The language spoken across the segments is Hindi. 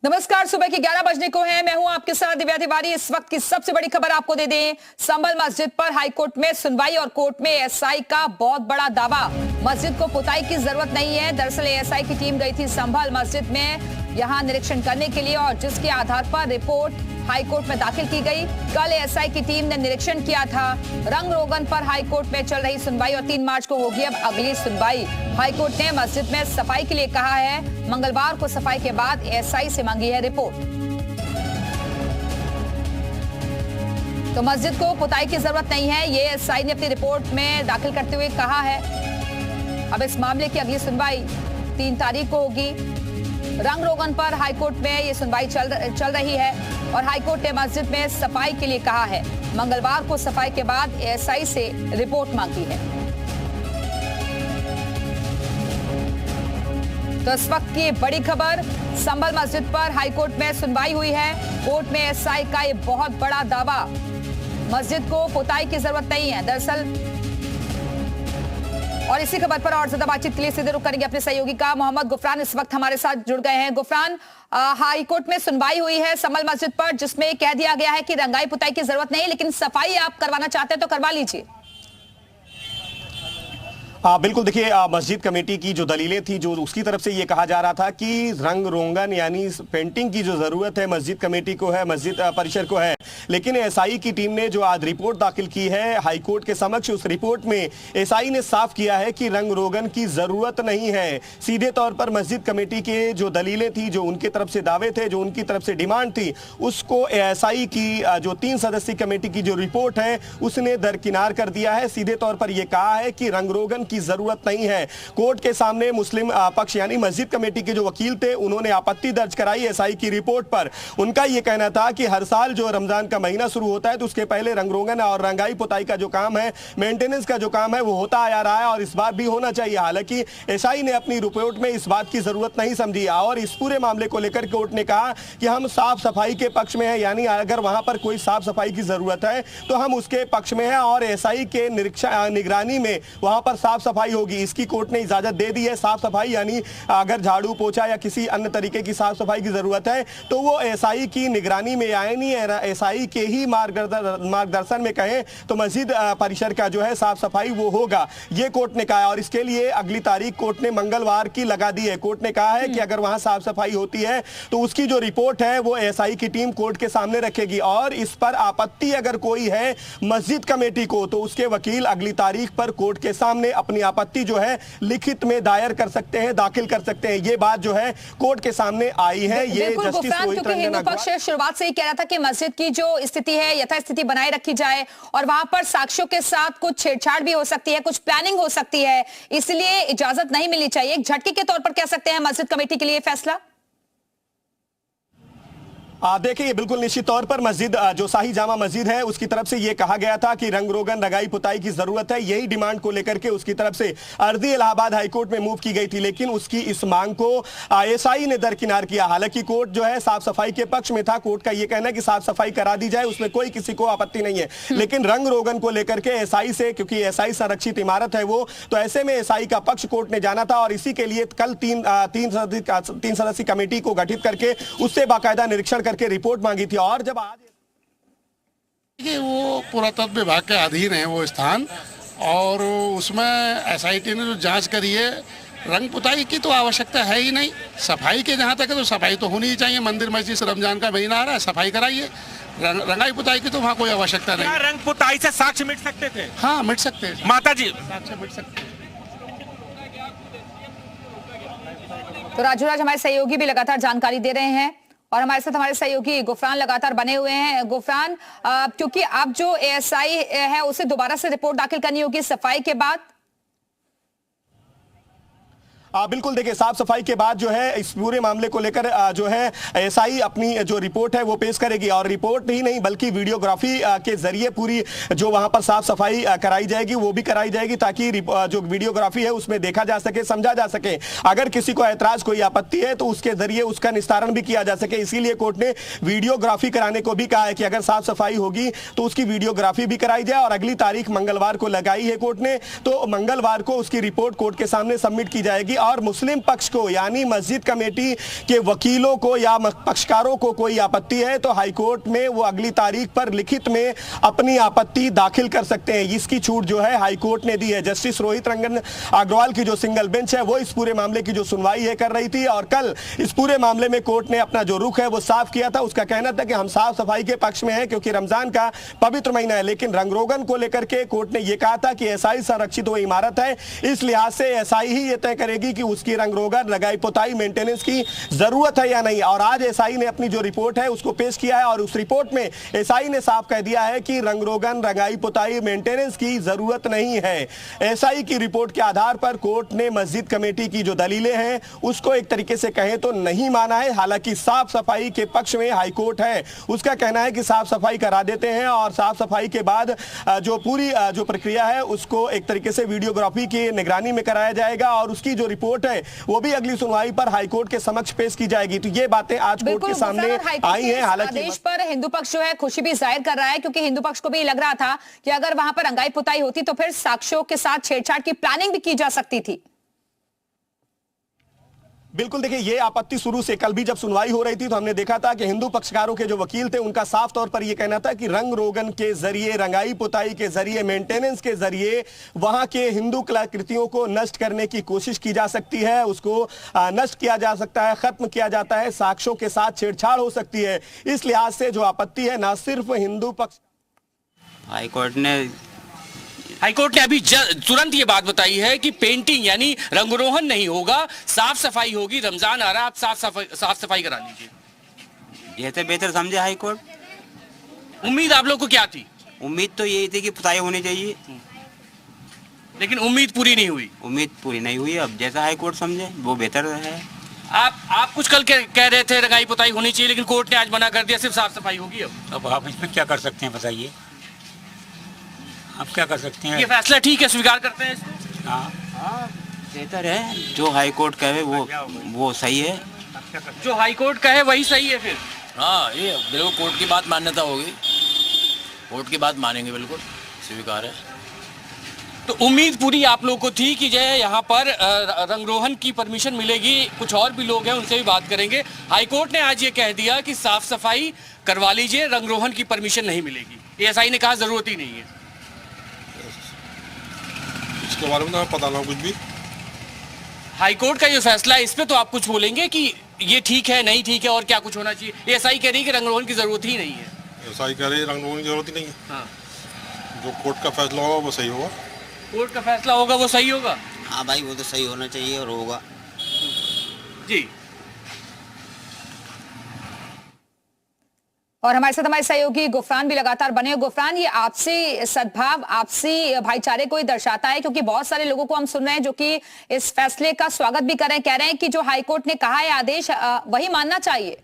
नमस्कार, सुबह के 11 बजने को है। मैं हूं आपके साथ दिव्या तिवारी। इस वक्त की सबसे बड़ी खबर आपको दे दें। संभल मस्जिद पर हाईकोर्ट में सुनवाई और कोर्ट में एएसआई का बहुत बड़ा दावा। मस्जिद को पुताई की जरूरत नहीं है। दरअसल एएसआई की टीम गई थी संभल मस्जिद में यहां निरीक्षण करने के लिए और जिसके आधार पर रिपोर्ट हाईकोर्ट में दाखिल की गई। कल एएसआई की टीम ने निरीक्षण किया था। रंग रोगन पर हाईकोर्ट में चल रही सुनवाई और 3 मार्च को होगी अब अगली सुनवाई। हाईकोर्ट ने मस्जिद में सफाई के लिए कहा है। मंगलवार को सफाई के बाद एएसआई से मांगी है रिपोर्ट। तो मस्जिद को पुताई की जरूरत नहीं है, ये एएसआई ने अपनी रिपोर्ट में दाखिल करते हुए कहा है। अब इस मामले की अगली सुनवाई 3 तारीख को होगी। रंग रोगन पर हाईकोर्ट में ये सुनवाई चल रही है और हाईकोर्ट ने मस्जिद में सफाई के लिए कहा है। मंगलवार को सफाई के बाद एएसआई से रिपोर्ट मांगी है। तो इस वक्त की बड़ी खबर, संभल मस्जिद पर हाईकोर्ट में सुनवाई हुई है। कोर्ट में एएसआई का ये बहुत बड़ा दावा, मस्जिद को पुताई की जरूरत नहीं है दरअसल। और इसी खबर पर और ज्यादा बातचीत के लिए सीधे रुख करेंगे अपने सहयोगी का मोहम्मद गुफरान इस वक्त हमारे साथ जुड़ गए हैं। गुफरान, हाईकोर्ट में सुनवाई हुई है संभल मस्जिद पर जिसमें कह दिया गया है कि रंगाई पुताई की जरूरत नहीं, लेकिन सफाई आप करवाना चाहते हैं तो करवा लीजिए। बिल्कुल, देखिए मस्जिद कमेटी की जो दलीलें थी, जो उसकी तरफ से ये कहा जा रहा था कि रंग रोगन यानी पेंटिंग की जो जरूरत है मस्जिद कमेटी को है, मस्जिद परिसर को है, लेकिन एएसआई की टीम ने जो आज रिपोर्ट दाखिल की है हाईकोर्ट के समक्ष, उस रिपोर्ट में एएसआई ने साफ किया है कि रंग रोगन की जरूरत नहीं है। सीधे तौर पर मस्जिद कमेटी के जो दलीलें थी, जो उनके तरफ से दावे थे, जो उनकी तरफ से डिमांड थी, उसको एएसआई की जो 3 सदस्यीय कमेटी की जो रिपोर्ट है उसने दरकिनार कर दिया है। सीधे तौर पर यह कहा है कि रंग रोगन की जरूरत नहीं है। कोर्ट के सामने मुस्लिम पक्ष यानी मस्जिद कमेटी के जो वकील थे उन्होंने आपत्ति दर्ज कराई एएसआई की रिपोर्ट पर। उनका यह कहना था कि हर साल जो रमजान का महीना शुरू होता है तो उसके पहले रंग रोगन और रंगाई पुताई का जो काम है, मेंटेनेंस का जो काम है, वो होता आया रहा है और इस बार भी होना चाहिए। हालांकि एएसआई ने अपनी रिपोर्ट में इस बात की जरूरत नहीं समझी और इस पूरे मामले को लेकर कोर्ट ने कहा कि हम साफ सफाई के पक्ष में है, यानी अगर वहां पर कोई साफ सफाई की जरूरत है तो हम उसके पक्ष में है और एएसआई के निगरानी में वहां पर साफ सफाई होगी। इसकी कोर्ट ने इजाजत दे दी है। साफ सफाई यानी अगर झाड़ू पोछा या किसी अन्य तरीके की साफ सफाई की जरूरत है तो वो एएसआई की निगरानी में, यानी एएसआई के ही मार्गदर्शन में कहें तो मस्जिद परिसर का जो है साफ सफाई वो होगा, ये कोर्ट ने कहा। और इसके लिए अगली तारीख कोर्ट ने मंगलवार की लगा दी है। कोर्ट ने कहा है कि अगर वहां साफ सफाई होती है तो उसकी जो रिपोर्ट है वो एएसआई की टीम कोर्ट के सामने रखेगी और इस पर आपत्ति अगर कोई है मस्जिद कमेटी को तो उसके वकील अगली तारीख पर कोर्ट के सामने अपनी आपत्ति जो है लिखित में दायर कर सकते हैं, दाखिल कर सकते हैं। ये बात जो है कोर्ट के सामने आई है। ये जस्टिस रोहित रंजन पक्ष शुरुआत से ही कह रहा था कि मस्जिद की जो स्थिति है यथास्थिति बनाए रखी जाए और वहां पर साक्ष्यों के साथ कुछ छेड़छाड़ भी हो सकती है, कुछ प्लानिंग हो सकती है, इसलिए इजाजत नहीं मिलनी चाहिए। एक झटके के तौर पर कह सकते हैं मस्जिद कमेटी के लिए फैसला। देखिए, ये बिल्कुल निश्चित तौर पर मस्जिद जो शाही जामा मस्जिद है उसकी तरफ से ये कहा गया था कि रंग रोगन रंगाई पुताई की जरूरत है। यही डिमांड को लेकर के उसकी तरफ से अर्जी इलाहाबाद हाईकोर्ट में मूव की गई थी, लेकिन उसकी इस मांग को एएसआई ने दरकिनार किया। हालांकि कोर्ट जो है साफ सफाई के पक्ष में था। कोर्ट का यह कहना है कि साफ सफाई करा दी जाए, उसमें कोई किसी को आपत्ति नहीं है, लेकिन रंग रोगन को लेकर के एएसआई से, क्योंकि एएसआई संरक्षित इमारत है वो, तो ऐसे में एएसआई का पक्ष कोर्ट ने जाना था और इसी के लिए कल तीन सदस्यीय कमेटी को गठित करके उससे बाकायदा निरीक्षण करके रिपोर्ट मांगी थी। और जब आज वो पुरातत्व विभाग के अधीन है वो स्थान और उसमें एसआईटी ने जो जांच करी है, रंग पुताई की तो आवश्यकता है ही नहीं। सफाई के जहाँ तक है तो सफाई तो होनी ही चाहिए। मंदिर मस्जिद से रमजान का महीना आ रहा है, सफाई कराइए। रंगाई पुताई की तो वहाँ कोई आवश्यकता नहीं। रंग पुताई से साक्ष्य मिट सकते थे? हाँ, मिट सकते हैं माता जी, साक्ष्य मिट सकते। तो राजूराज हमारे सहयोगी भी लगातार जानकारी दे रहे हैं और हमारे साथ हमारे सहयोगी गुफरान लगातार बने हुए हैं। गुफरान, क्योंकि अब जो एएसआई है उसे दोबारा से रिपोर्ट दाखिल करनी होगी सफाई के बाद। बिल्कुल, देखिए साफ सफाई के बाद जो है इस पूरे मामले को लेकर जो है एएसआई अपनी जो रिपोर्ट है वो पेश करेगी और रिपोर्ट ही नहीं बल्कि वीडियोग्राफी के जरिए पूरी जो वहां पर साफ सफाई कराई जाएगी वो भी कराई जाएगी, ताकि जो वीडियोग्राफी है उसमें देखा जा सके, समझा जा सके। अगर किसी को ऐतराज, कोई आपत्ति है तो उसके जरिए उसका निस्तारण भी किया जा सके। इसीलिए कोर्ट ने वीडियोग्राफी कराने को भी कहा है कि अगर साफ सफाई होगी तो उसकी वीडियोग्राफी भी कराई जाए और अगली तारीख मंगलवार को लगाई है कोर्ट ने, तो मंगलवार को उसकी रिपोर्ट कोर्ट के सामने सबमिट की जाएगी और मुस्लिम पक्ष को यानी मस्जिद कमेटी के वकीलों को या पक्षकारों को कोई आपत्ति है तो हाईकोर्ट में वो अगली तारीख पर लिखित में अपनी आपत्ति दाखिल कर सकते हैं। इसकी छूट जो है हाईकोर्ट ने दी है। जस्टिस रोहित रंजन अग्रवाल की जो सिंगल बेंच है वो इस पूरे मामले की जो सुनवाई है कर रही थी और कल इस पूरे मामले में कोर्ट ने अपना जो रुख है वो साफ किया था। उसका कहना था कि हम साफ सफाई के पक्ष में हैं क्योंकि रमजान का पवित्र महीना है, लेकिन रंगरोगन को लेकर के कोर्ट ने यह कहा था कि एसआई संरक्षित वो इमारत है, इस लिहाज से एसआई ही ये तय करेगी कि उसकी रंगरोगन, रंगाई पुताई, मेंटेनेंस की जरूरत है या नहीं। और आज एसआई ने अपनी जो रिपोर्ट है उसको पेश किया है और उस रिपोर्ट में एसआई ने साफ कह दिया है कि रंगरोगन, रंगाई पुताई, मेंटेनेंस की जरूरत नहीं है। एसआई की रिपोर्ट के आधार पर कोर्ट ने मस्जिद कमेटी की जो दलीलें हैं उसको एक तरीके से कहें तो नहीं माना है। हालांकि साफ सफाई के पक्ष में हाईकोर्ट है, उसका कहना है कि साफ सफाई करा देते हैं और साफ सफाई के बाद जो पूरी जो प्रक्रिया है उसको एक तरीके से वीडियोग्राफी की निगरानी में कराया जाएगा और उसकी जो रिपोर्ट है वो भी अगली सुनवाई पर हाईकोर्ट के समक्ष पेश की जाएगी। तो ये बातें आज कोर्ट के सामने आई हैं। हालांकि आदेश पर हिंदू पक्ष जो है खुशी भी जाहिर कर रहा है क्योंकि हिंदू पक्ष को भी लग रहा था कि अगर वहां पर रंगाई पुताई होती तो फिर साक्ष्यों के साथ छेड़छाड़ की प्लानिंग भी की जा सकती थी। बिल्कुल, देखिए ये आपत्ति शुरू से कल भी जब सुनवाई हो रही थी तो हमने देखा था कि हिंदू पक्षकारों के जो वकील थे उनका साफ तौर पर यह कहना था कि रंग रोगन के जरिए, रंगाई पुताई के जरिए, मेंटेनेंस के जरिए वहां के हिंदू कलाकृतियों को नष्ट करने की कोशिश की जा सकती है, उसको नष्ट किया जा सकता है, खत्म किया जाता है, साक्ष्यों के साथ छेड़छाड़ हो सकती है। इस लिहाज से जो आपत्ति है ना सिर्फ हिंदू पक्ष, हाईकोर्ट ने अभी तुरंत ये बात बताई है कि पेंटिंग यानी रंगरोहन नहीं होगा, साफ सफाई होगी। रमजान आ रहा है, आप साफ सफाई करा लीजिए, जैसे बेहतर समझे हाईकोर्ट। उम्मीद आप लोग को क्या थी? उम्मीद तो यही थी कि पुताई होनी चाहिए, लेकिन उम्मीद पूरी नहीं हुई। उम्मीद पूरी नहीं हुई। अब जैसा हाईकोर्ट समझे वो बेहतर है। आप कुछ कल कह रहे थे रंगाई पुताई होनी चाहिए, लेकिन कोर्ट ने आज मना कर दिया, सिर्फ साफ सफाई होगी। अब आप इसमें क्या कर सकते हैं बताइए, आप क्या कर सकते हैं? ये फैसला ठीक है, स्वीकार करते हैं। हाँ, बेहतर है। जो हाईकोर्ट कहे वो सही है। जो हाईकोर्ट कहे वही सही है फिर। हाँ, ये बिल्कुल कोर्ट की बात मान्यता होगी, कोर्ट की बात मानेंगे, बिल्कुल स्वीकार है। तो उम्मीद पूरी आप लोगों को थी कि जो है यहाँ पर रंगरोहन की परमिशन मिलेगी। कुछ और भी लोग हैं, उनसे भी बात करेंगे। हाईकोर्ट ने आज ये कह दिया कि साफ सफाई करवा लीजिए, रंगरोहन की परमिशन नहीं मिलेगी। एसआई ने कहा जरूरत ही नहीं है। इसके बारे में तो पता ना कुछ भी। हाईकोर्ट का ये फैसला है, इस पे तो आप कुछ बोलेंगे कि ये ठीक है, नहीं ठीक है और क्या कुछ होना चाहिए? एसआई कह रही है कि रंगरोहन की जरूरत ही नहीं है। एसआई कह रही है रंगरोगन की जरूरत ही नहीं है। हाँ। जो कोर्ट का फैसला होगा वो सही होगा। कोर्ट का फैसला होगा वो सही होगा। हाँ भाई, वो तो सही होना चाहिए और होगा जी। और हमारे साथ हमारे सहयोगी गुफरान भी लगातार बने हैं। गुफरान, ये आपसी सद्भाव, आपसी भाईचारे को ही दर्शाता है क्योंकि बहुत सारे लोगों को हम सुन रहे हैं जो कि इस फैसले का स्वागत भी कर रहे हैं, कह रहे हैं कि जो हाईकोर्ट ने कहा है आदेश वही मानना चाहिए।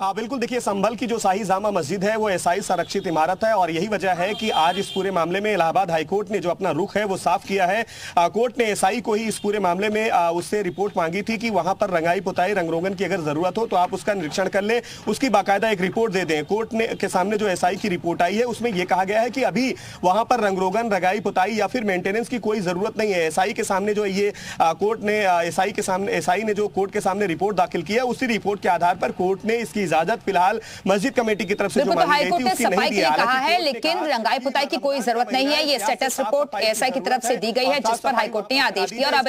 बिल्कुल, देखिए संभल की जो शाही जामा मस्जिद है वो एसआई संरक्षित इमारत है और यही वजह है कि आज इस पूरे मामले में इलाहाबाद हाईकोर्ट ने जो अपना रुख है वो साफ किया है। कोर्ट ने एसआई को ही इस पूरे मामले में उससे रिपोर्ट मांगी थी कि वहां पर रंगाई पुताई, रंगरोगन की अगर जरूरत हो तो आप उसका निरीक्षण कर ले, उसकी बाकायदा एक रिपोर्ट दे दें। कोर्ट ने के सामने जो एसआई की रिपोर्ट आई है उसमें यह कहा गया है कि अभी वहां पर रंगरोगन, रंगाई पुताई या फिर मेंटेनेंस की कोई जरूरत नहीं है। एसआई के सामने जो ये कोर्ट ने एसआई ने जो कोर्ट के सामने रिपोर्ट दाखिल किया, उसी रिपोर्ट के आधार पर कोर्ट ने इसकी इजाजत फिलहाल मस्जिद कमेटी की तरफ से जो मांगी गई थी उसकी नहीं दी। कहा है, लेकिन रंगाई पुताई की कोई जरूरत नहीं है। ये स्टेटस रिपोर्ट एसआई की तरफ से दी गई है जिस पर हाईकोर्ट ने आदेश दिया और अब